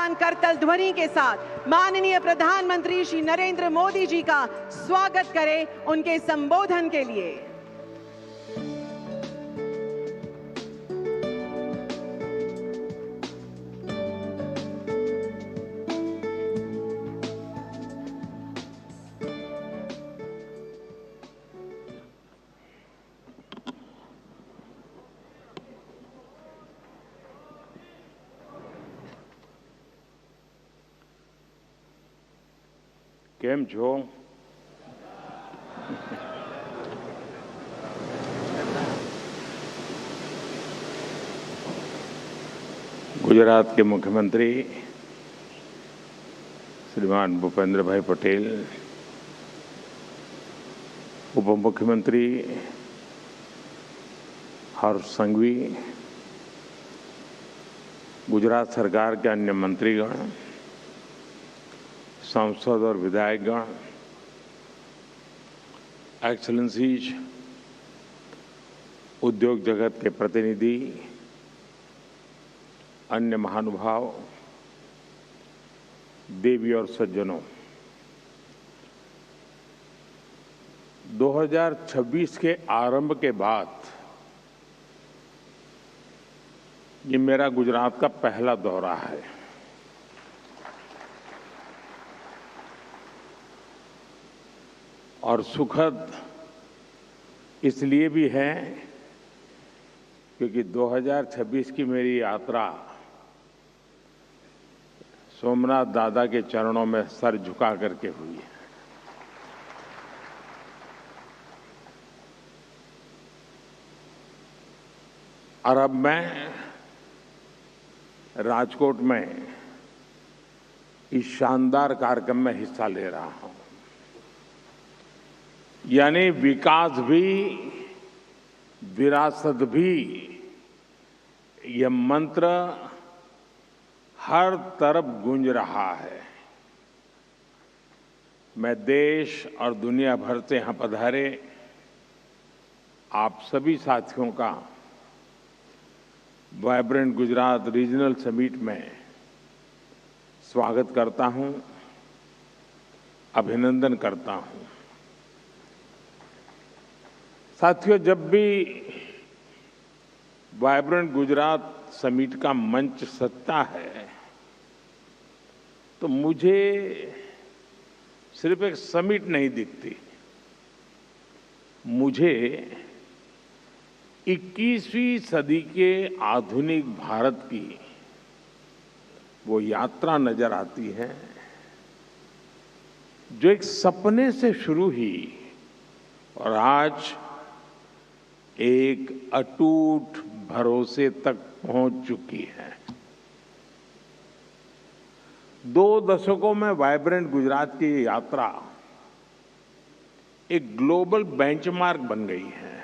जोरदार करतल ध्वनि के साथ माननीय प्रधानमंत्री श्री नरेंद्र मोदी जी का स्वागत करें उनके संबोधन के लिए। કેમ છો? गुजरात के मुख्यमंत्री श्रीमान भूपेंद्र भाई पटेल, उप मुख्यमंत्री हर्ष संघवी, गुजरात सरकार के अन्य मंत्रीगण, सांसद और विधायकगण, एक्सेलेंसीज, उद्योग जगत के प्रतिनिधि, अन्य महानुभाव, देवी और सज्जनों, 2026 के आरंभ के बाद ये मेरा गुजरात का पहला दौरा है। और सुखद इसलिए भी है क्योंकि 2026 की मेरी यात्रा सोमनाथ दादा के चरणों में सर झुका करके हुई है। और अब मैं राजकोट में इस शानदार कार्यक्रम में हिस्सा ले रहा हूं। यानी विकास भी, विरासत भी, यह मंत्र हर तरफ गूंज रहा है। मैं देश और दुनिया भर से यहां पधारे आप सभी साथियों का वाइब्रेंट गुजरात रीजनल समिट में स्वागत करता हूं, अभिनंदन करता हूं। साथियों, जब भी वाइब्रेंट गुजरात समिट का मंच सजता है तो मुझे सिर्फ एक समिट नहीं दिखती, मुझे 21वीं सदी के आधुनिक भारत की वो यात्रा नजर आती है जो एक सपने से शुरू हुई और आज एक अटूट भरोसे तक पहुंच चुकी है। 2 दशकों में वाइब्रेंट गुजरात की यात्रा एक ग्लोबल बेंचमार्क बन गई है।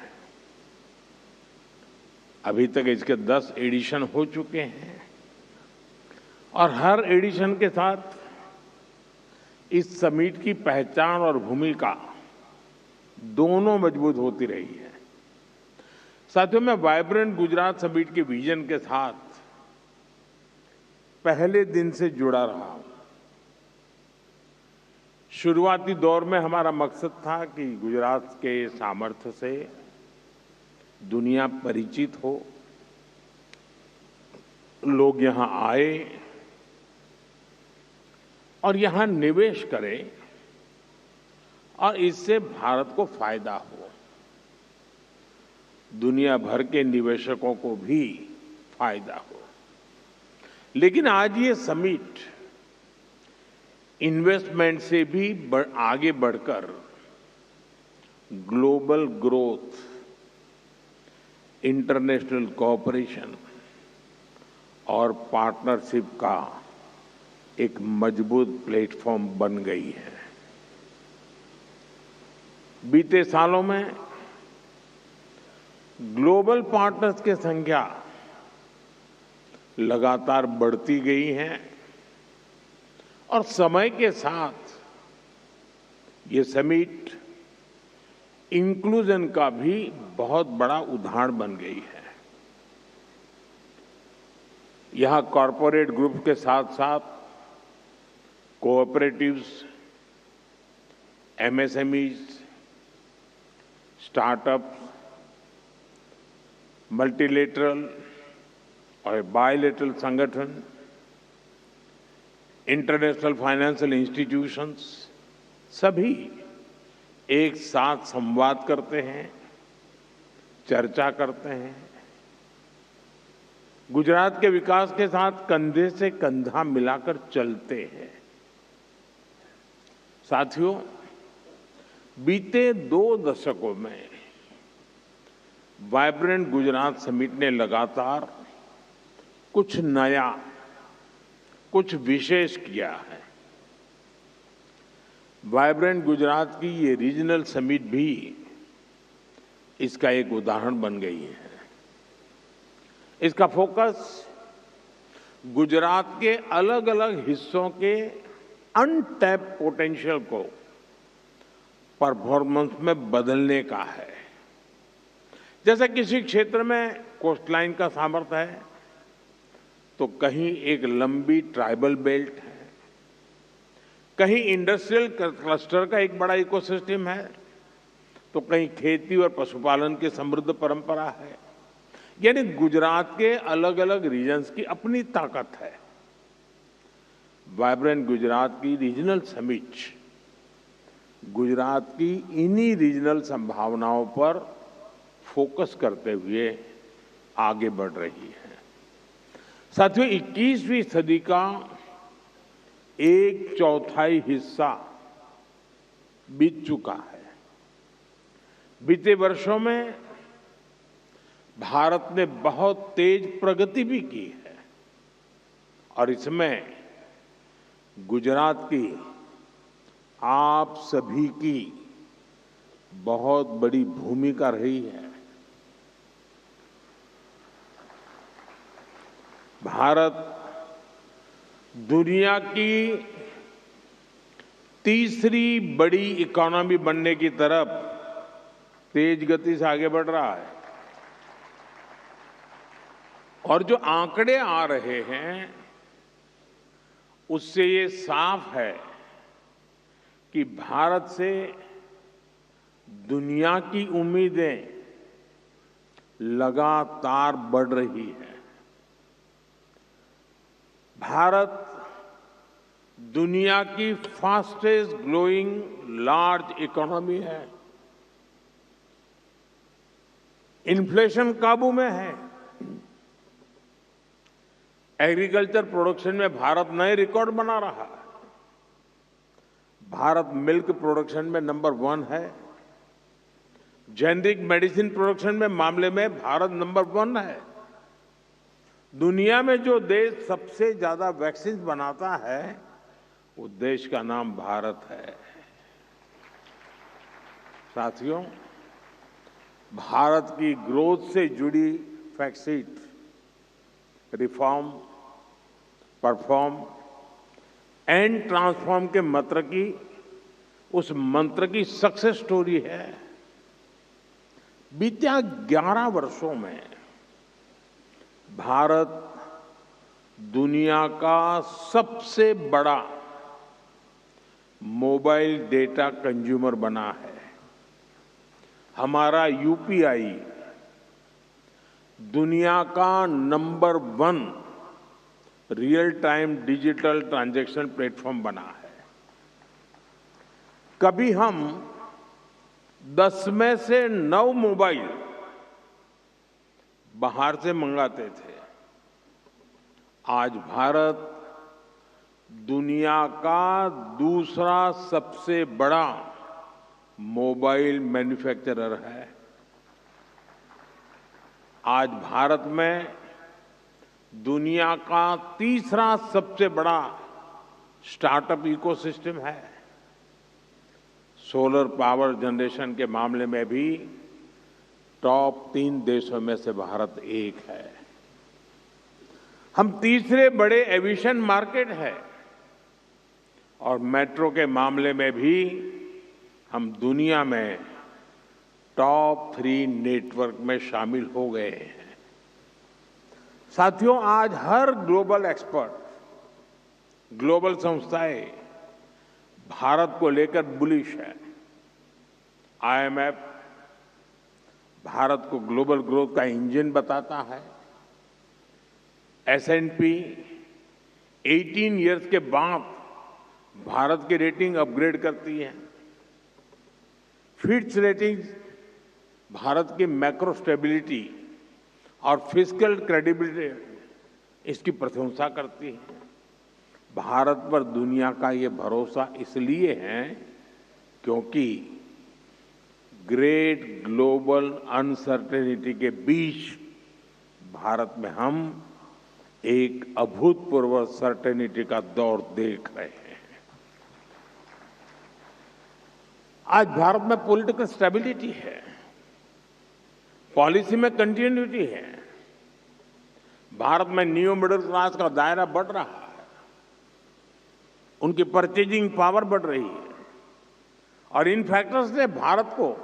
अभी तक इसके 10 एडिशन हो चुके हैं और हर एडिशन के साथ इस समिट की पहचान और भूमिका दोनों मजबूत होती रही है। साथियों, मैं वाइब्रेंट गुजरात समिट के विजन के साथ पहले दिन से जुड़ा रहा हूं। शुरुआती दौर में हमारा मकसद था कि गुजरात के सामर्थ्य से दुनिया परिचित हो, लोग यहां आए और यहां निवेश करें और इससे भारत को फायदा हो, दुनिया भर के निवेशकों को भी फायदा हो। लेकिन आज ये समिट इन्वेस्टमेंट से भी आगे बढ़कर ग्लोबल ग्रोथ, इंटरनेशनल कोऑपरेशन और पार्टनरशिप का एक मजबूत प्लेटफॉर्म बन गई है। बीते सालों में ग्लोबल पार्टनर्स की संख्या लगातार बढ़ती गई है और समय के साथ ये समिट इंक्लूजन का भी बहुत बड़ा उदाहरण बन गई है। यहां कॉरपोरेट ग्रुप के साथ साथ कोऑपरेटिव्स, एमएसएमईज, स्टार्टअप्स, मल्टीलेटरल और बायलेटरल संगठन, इंटरनेशनल फाइनेंशियल इंस्टीट्यूशंस सभी एक साथ संवाद करते हैं, चर्चा करते हैं। गुजरात के विकास के साथ कंधे से कंधा मिलाकर चलते हैं। साथियों, बीते 2 दशकों में वाइब्रेंट गुजरात समिट ने लगातार कुछ नया, कुछ विशेष किया है। वाइब्रेंट गुजरात की ये रीजनल समिट भी इसका एक उदाहरण बन गई है। इसका फोकस गुजरात के अलग अलग हिस्सों के अनटैप पोटेंशियल को परफॉर्मेंस में बदलने का है। जैसे किसी क्षेत्र में कोस्टलाइन का सामर्थ्य है, तो कहीं एक लंबी ट्राइबल बेल्ट है, कहीं इंडस्ट्रियल क्लस्टर का एक बड़ा इकोसिस्टम है, तो कहीं खेती और पशुपालन की समृद्ध परंपरा है। यानी गुजरात के अलग अलग रीजन्स की अपनी ताकत है। वाइब्रेंट गुजरात की रीजनल समिट गुजरात की इन्हीं रीजनल संभावनाओं पर फोकस करते हुए आगे बढ़ रही है। साथियों, 21वीं सदी का 1/4 हिस्सा बीत चुका है। बीते वर्षों में भारत ने बहुत तेज प्रगति भी की है और इसमें गुजरात की, आप सभी की बहुत बड़ी भूमिका रही है। भारत दुनिया की तीसरी बड़ी इकोनॉमी बनने की तरफ तेज गति से आगे बढ़ रहा है और जो आंकड़े आ रहे हैं उससे ये साफ है कि भारत से दुनिया की उम्मीदें लगातार बढ़ रही है। भारत दुनिया की फास्टेस्ट ग्रोइंग लार्ज इकोनॉमी है। इन्फ्लेशन काबू में है। एग्रीकल्चर प्रोडक्शन में भारत नए रिकॉर्ड बना रहा है। भारत मिल्क प्रोडक्शन में नंबर 1 है। जेनेरिक मेडिसिन प्रोडक्शन में मामले में भारत नंबर 1 है। दुनिया में जो देश सबसे ज्यादा वैक्सीन बनाता है वो देश का नाम भारत है। साथियों, भारत की ग्रोथ से जुड़ी fact, reform, perform and transform के मंत्र की, उस मंत्र की सक्सेस स्टोरी है। बीते 11 वर्षों में भारत दुनिया का सबसे बड़ा मोबाइल डेटा कंज्यूमर बना है। हमारा यूपीआई दुनिया का number 1 real time digital transaction platform बना है। कभी हम 10 में से 9 मोबाइल बाहर से मंगाते थे। आज भारत दुनिया का दूसरा सबसे बड़ा मोबाइल मैन्युफैक्चरर है। आज भारत में दुनिया का तीसरा सबसे बड़ा स्टार्टअप इकोसिस्टम है। सोलर पावर जनरेशन के मामले में भी टॉप 3 देशों में से भारत एक है। हम तीसरे बड़े एविएशन मार्केट है और मेट्रो के मामले में भी हम दुनिया में टॉप 3 नेटवर्क में शामिल हो गए हैं। साथियों, आज हर ग्लोबल एक्सपर्ट, ग्लोबल संस्थाएं भारत को लेकर बुलिश है। आईएमएफ भारत को ग्लोबल ग्रोथ का इंजन बताता है। एसएनपी 18 इयर्स के बाद भारत की रेटिंग अपग्रेड करती है। फिच रेटिंग्स भारत की मैक्रो स्टेबिलिटी और फिस्कल क्रेडिबिलिटी इसकी प्रशंसा करती है। भारत पर दुनिया का ये भरोसा इसलिए है क्योंकि ग्रेट ग्लोबल अनसर्टेनिटी के बीच भारत में हम एक अभूतपूर्व सर्टेनिटी का दौर देख रहे हैं। आज भारत में पॉलिटिकल स्टेबिलिटी है, पॉलिसी में कंटिन्यूटी है, भारत में न्यू मिडिल क्लास का दायरा बढ़ रहा है, उनकी परचेजिंग पावर बढ़ रही है और इन फैक्टर्स ने भारत को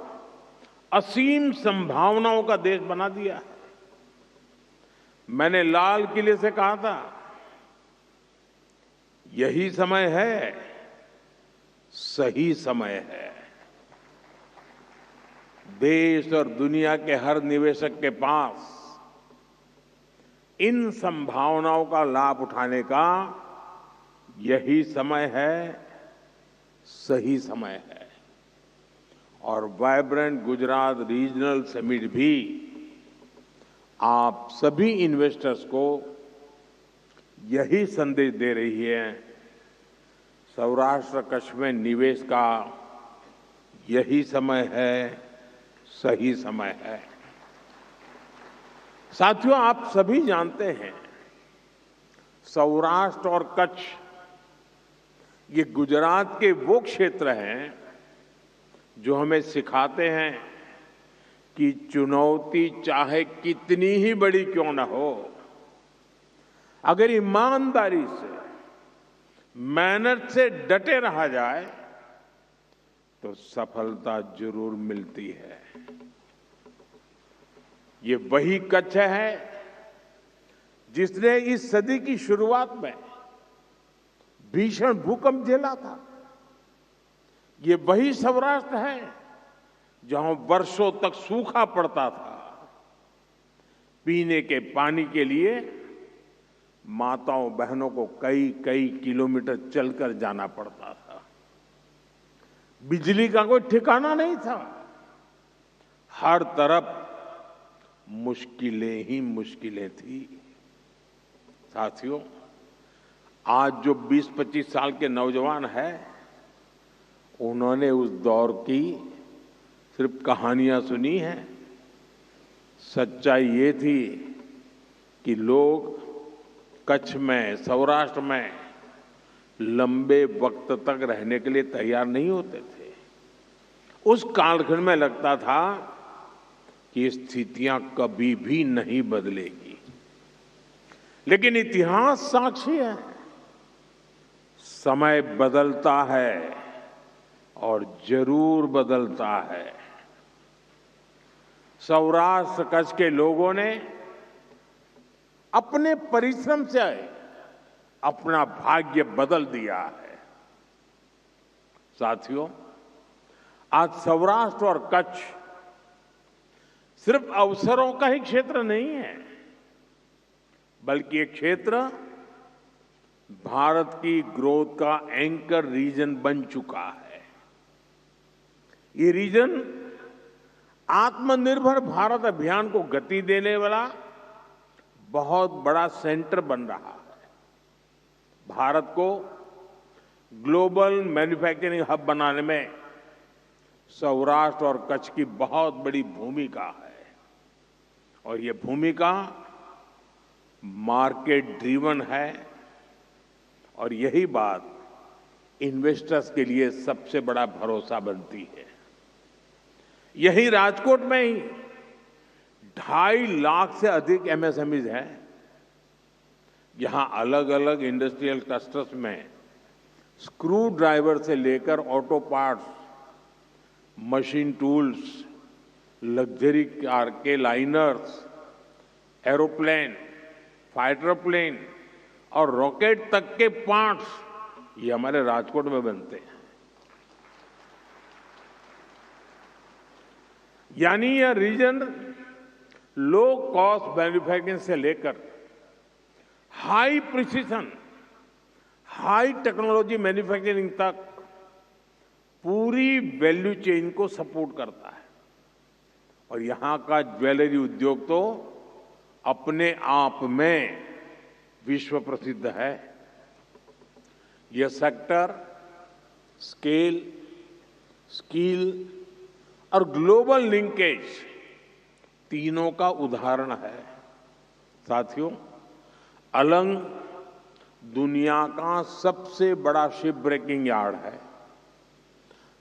असीम संभावनाओं का देश बना दिया है। मैंने लाल किले से कहा था, यही समय है, सही समय है। देश और दुनिया के हर निवेशक के पास इन संभावनाओं का लाभ उठाने का यही समय है, सही समय है। और वाइब्रेंट गुजरात रीजनल समिट भी आप सभी इन्वेस्टर्स को यही संदेश दे रही है। सौराष्ट्र कच्छ में निवेश का यही समय है, सही समय है। साथियों, आप सभी जानते हैं, सौराष्ट्र और कच्छ ये गुजरात के वो क्षेत्र हैं जो हमें सिखाते हैं कि चुनौती चाहे कितनी ही बड़ी क्यों न हो, अगर ईमानदारी से, मेहनत से डटे रहा जाए तो सफलता जरूर मिलती है। ये वही कच्छ है जिसने इस सदी की शुरुआत में भीषण भूकंप झेला था। ये वही सौराष्ट्र है जहां वर्षों तक सूखा पड़ता था। पीने के पानी के लिए माताओं बहनों को कई कई किलोमीटर चलकर जाना पड़ता था। बिजली का कोई ठिकाना नहीं था। हर तरफ मुश्किलें ही मुश्किलें थी। साथियों, आज जो 20-25 साल के नौजवान हैं, उन्होंने उस दौर की सिर्फ कहानियां सुनी हैं। सच्चाई ये थी कि लोग कच्छ में, सौराष्ट्र में लंबे वक्त तक रहने के लिए तैयार नहीं होते थे। उस कालखंड में लगता था कि स्थितियां कभी भी नहीं बदलेगी, लेकिन इतिहास साक्षी है, समय बदलता है और जरूर बदलता है। सौराष्ट्र कच्छ के लोगों ने अपने परिश्रम से अपना भाग्य बदल दिया है। साथियों, आज सौराष्ट्र और कच्छ सिर्फ अवसरों का ही क्षेत्र नहीं है, बल्कि एक क्षेत्र भारत की ग्रोथ का एंकर रीजन बन चुका है। ये रीजन आत्मनिर्भर भारत अभियान को गति देने वाला बहुत बड़ा सेंटर बन रहा है। भारत को ग्लोबल मैन्युफैक्चरिंग हब बनाने में सौराष्ट्र और कच्छ की बहुत बड़ी भूमिका है और ये भूमिका मार्केट ड्रिवन है और यही बात इन्वेस्टर्स के लिए सबसे बड़ा भरोसा बनती है। यही राजकोट में ही 2.5 लाख से अधिक एमएसएमईज हैं। यहां अलग अलग इंडस्ट्रियल क्लस्टर्स में स्क्रू ड्राइवर से लेकर auto parts, machine tools, luxury car के लाइनर्स, एरोप्लेन, फाइटर प्लेन और रॉकेट तक के पार्ट्स ये हमारे राजकोट में बनते हैं। यानी यह रीजन लो कॉस्ट मैन्युफैक्चरिंग से लेकर high precision, high technology manufacturing तक पूरी वैल्यू चेन को सपोर्ट करता है। और यहां का ज्वेलरी उद्योग तो अपने आप में विश्व प्रसिद्ध है। यह सेक्टर स्केल, स्किल और ग्लोबल लिंकेज तीनों का उदाहरण है। साथियों, अलंग दुनिया का सबसे बड़ा शिप ब्रेकिंग यार्ड है।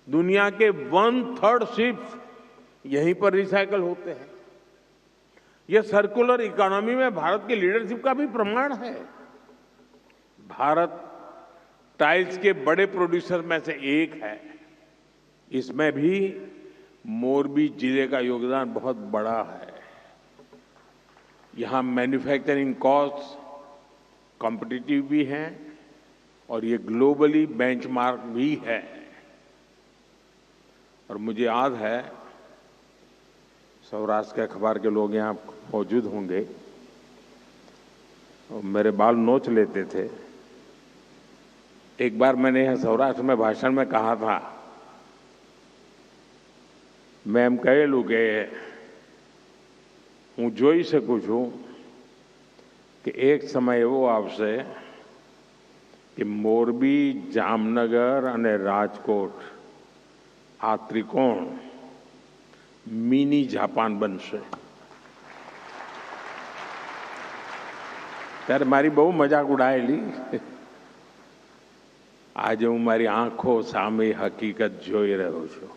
दुनिया के 1/3 शिप्स यहीं पर रिसाइकल होते हैं। यह सर्कुलर इकोनॉमी में भारत की लीडरशिप का भी प्रमाण है। भारत टाइल्स के बड़े प्रोड्यूसर में से एक है। इसमें भी मोरबी जिले का योगदान बहुत बड़ा है। यहां मैन्युफैक्चरिंग कॉस्ट कॉम्पिटिटिव भी है और ये ग्लोबली बेंचमार्क भी है। और मुझे याद है, सौराष्ट्र के अखबार के लोग यहाँ मौजूद होंगे और मेरे बाल नोच लेते थे। एक बार मैंने यहाँ सौराष्ट्र में भाषण में कहा था, मैं એમ કહેલું કે હું જોઈ શકું છું કે એક સમય એવો આવશે કે મોરબી, જામનગર અને રાજકોટ આ ત્રિકોણ મિની જાપાન બનશે। ત્યારે મારી બહુ મજાક ઉડાયેલી। આજે હું મારી આંખો સામે હકીકત જોઈ રહ્યો છું।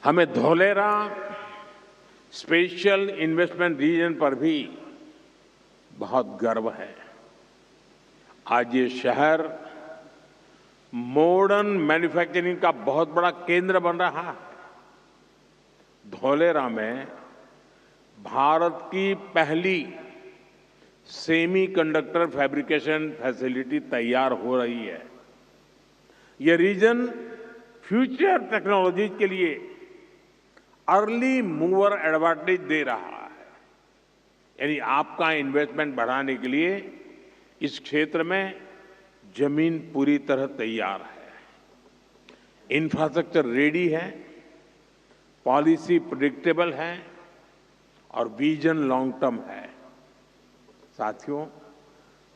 हमें धोलेरा स्पेशल इन्वेस्टमेंट रीजन पर भी बहुत गर्व है। आज ये शहर मॉडर्न मैन्युफैक्चरिंग का बहुत बड़ा केंद्र बन रहा है। धोलेरा में भारत की पहली सेमीकंडक्टर फैब्रिकेशन फैसिलिटी तैयार हो रही है। ये रीजन फ्यूचर टेक्नोलॉजी के लिए अर्ली मूवर एडवांटेज दे रहा है। यानी आपका इन्वेस्टमेंट बढ़ाने के लिए इस क्षेत्र में जमीन पूरी तरह तैयार है। इंफ्रास्ट्रक्चर रेडी है, पॉलिसी प्रेडिक्टेबल है और विजन लॉन्ग टर्म है। साथियों,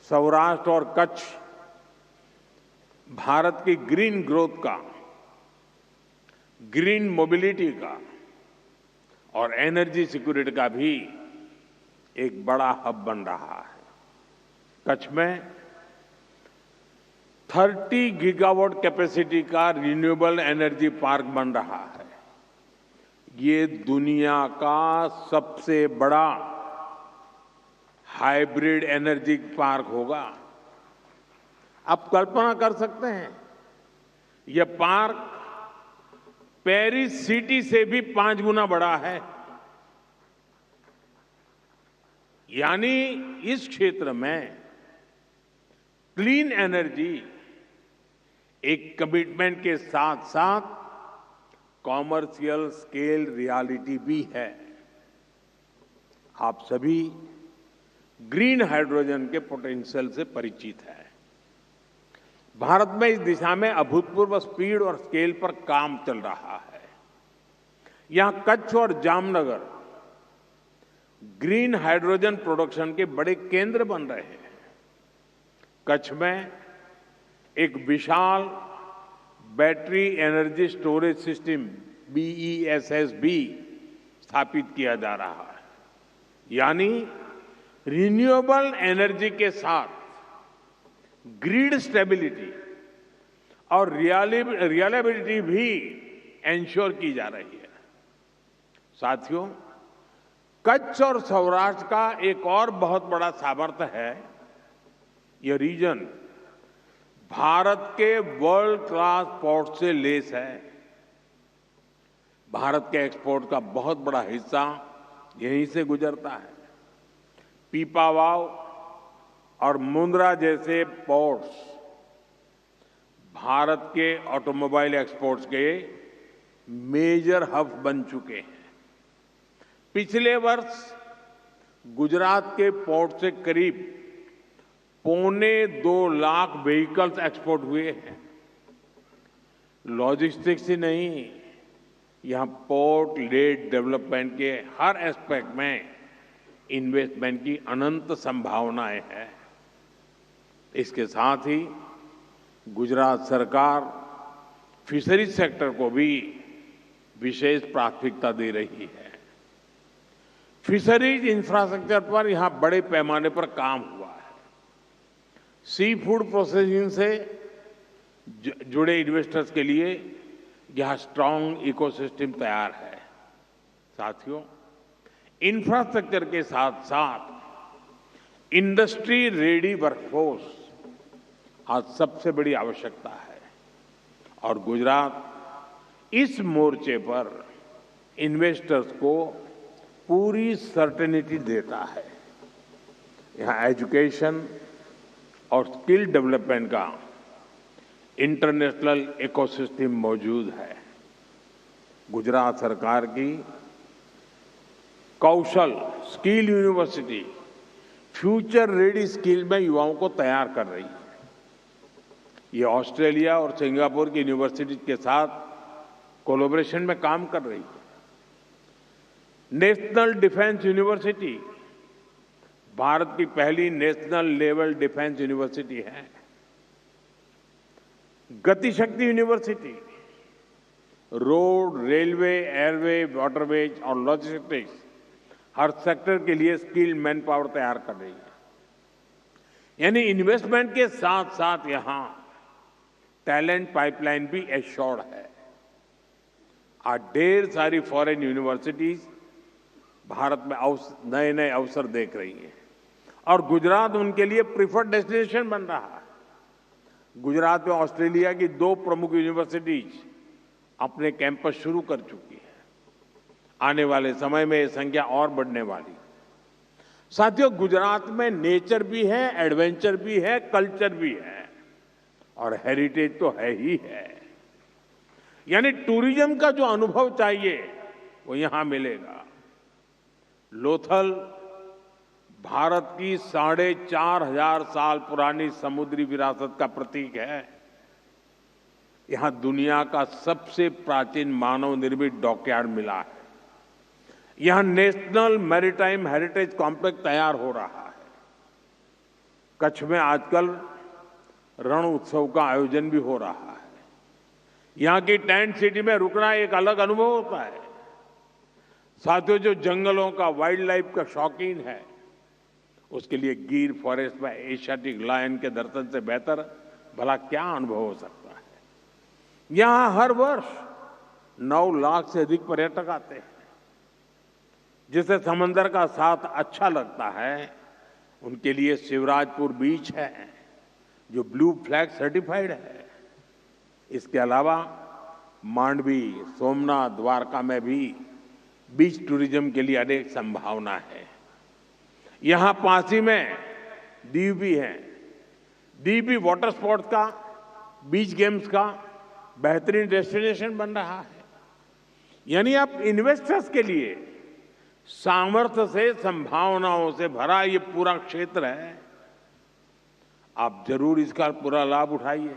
सौराष्ट्र और कच्छ भारत की ग्रीन ग्रोथ का, ग्रीन मोबिलिटी का और एनर्जी सिक्योरिटी का भी एक बड़ा हब बन रहा है। कच्छ में 30 गीगावाट कैपेसिटी का रिन्यूएबल एनर्जी पार्क बन रहा है। ये दुनिया का सबसे बड़ा हाइब्रिड एनर्जी पार्क होगा। आप कल्पना कर सकते हैं, यह पार्क पेरिस सिटी से भी 5 गुना बड़ा है। यानी इस क्षेत्र में क्लीन एनर्जी एक कमिटमेंट के साथ साथ कॉमर्शियल स्केल रियलिटी भी है। आप सभी ग्रीन हाइड्रोजन के पोटेंशियल से परिचित हैं। भारत में इस दिशा में अभूतपूर्व स्पीड और स्केल पर काम चल रहा है। यहां कच्छ और जामनगर ग्रीन हाइड्रोजन प्रोडक्शन के बड़े केंद्र बन रहे हैं। कच्छ में एक विशाल battery energy storage system BESS भी स्थापित किया जा रहा है। यानी रिन्यूएबल एनर्जी के साथ ग्रिड स्टेबिलिटी और रिलायबिलिटी भी एंश्योर की जा रही है। साथियों, कच्छ और सौराष्ट्र का एक और बहुत बड़ा सामर्थ्य है, यह रीजन भारत के वर्ल्ड क्लास पोर्ट से लेस है। भारत के एक्सपोर्ट का बहुत बड़ा हिस्सा यहीं से गुजरता है। पीपावाव और मुंद्रा जैसे पोर्ट्स भारत के ऑटोमोबाइल एक्सपोर्ट्स के मेजर हब बन चुके हैं। पिछले वर्ष गुजरात के पोर्ट से करीब 2.25 लाख व्हीकल्स एक्सपोर्ट हुए हैं। लॉजिस्टिक्स ही नहीं, यहां पोर्ट लेड डेवलपमेंट के हर एस्पेक्ट में इन्वेस्टमेंट की अनंत संभावनाएं हैं। इसके साथ ही गुजरात सरकार फिशरीज सेक्टर को भी विशेष प्राथमिकता दे रही है। फिशरीज इंफ्रास्ट्रक्चर पर यहां बड़े पैमाने पर काम हुआ है। सी फूड प्रोसेसिंग से जुड़े इन्वेस्टर्स के लिए यहां स्ट्रांग इकोसिस्टम तैयार है। साथियों, इंफ्रास्ट्रक्चर के साथ साथ इंडस्ट्री रेडी वर्कफोर्स आज सबसे बड़ी आवश्यकता है और गुजरात इस मोर्चे पर इन्वेस्टर्स को पूरी सर्टेनिटी देता है। यहां एजुकेशन और स्किल डेवलपमेंट का इंटरनेशनल इकोसिस्टम मौजूद है। गुजरात सरकार की Kaushal skill university future ready skill में युवाओं को तैयार कर रही है। ये ऑस्ट्रेलिया और सिंगापुर की यूनिवर्सिटी के साथ कोलैबोरेशन में काम कर रही है। नेशनल डिफेंस यूनिवर्सिटी भारत की पहली नेशनल लेवल डिफेंस यूनिवर्सिटी है। Gatishakti university road, railway, airway, waterways और लॉजिस्टिक्स हर सेक्टर के लिए स्किल मैन पावर तैयार कर रही है। यानी इन्वेस्टमेंट के साथ साथ यहां टैलेंट पाइपलाइन भी एश्योर्ड है। आज ढेर सारी फॉरेन यूनिवर्सिटीज भारत में नए नए अवसर देख रही हैं और गुजरात उनके लिए प्रिफर्ड डेस्टिनेशन बन रहा है। गुजरात में ऑस्ट्रेलिया की 2 प्रमुख यूनिवर्सिटीज अपने कैंपस शुरू कर चुकी है। आने वाले समय में ये संख्या और बढ़ने वाली। साथियों, गुजरात में नेचर भी है, एडवेंचर भी है, कल्चर भी है और हेरिटेज तो है ही है। यानी टूरिज्म का जो अनुभव चाहिए वो यहां मिलेगा। लोथल भारत की 4,500 साल पुरानी समुद्री विरासत का प्रतीक है। यहां दुनिया का सबसे प्राचीन मानव निर्मित डॉकयार्ड मिला है। यहां नेशनल मैरीटाइम हेरिटेज कॉम्प्लेक्स तैयार हो रहा है। कच्छ में आजकल रण उत्सव का आयोजन भी हो रहा है। यहां की टेंट सिटी में रुकना एक अलग अनुभव होता है। साथियों, जो जंगलों का, वाइल्ड लाइफ का शौकीन है उसके लिए गिर फॉरेस्ट में एशियाटिक लायन के दर्शन से बेहतर भला क्या अनुभव हो सकता है। यहां हर वर्ष 9 लाख से अधिक पर्यटक आते हैं। जिसे समंदर का साथ अच्छा लगता है उनके लिए शिवराजपुर बीच है जो ब्लू फ्लैग सर्टिफाइड है। इसके अलावा मांडवी, सोमनाथ, द्वारका में भी बीच टूरिज्म के लिए अनेक संभावना है। यहां पासी में दीव भी है। दीव भी वाटर स्पोर्ट्स का, बीच गेम्स का बेहतरीन डेस्टिनेशन बन रहा है। यानी अब इन्वेस्टर्स के लिए सामर्थ्य से, संभावनाओं से भरा ये पूरा क्षेत्र है। आप जरूर इसका पूरा लाभ उठाइए।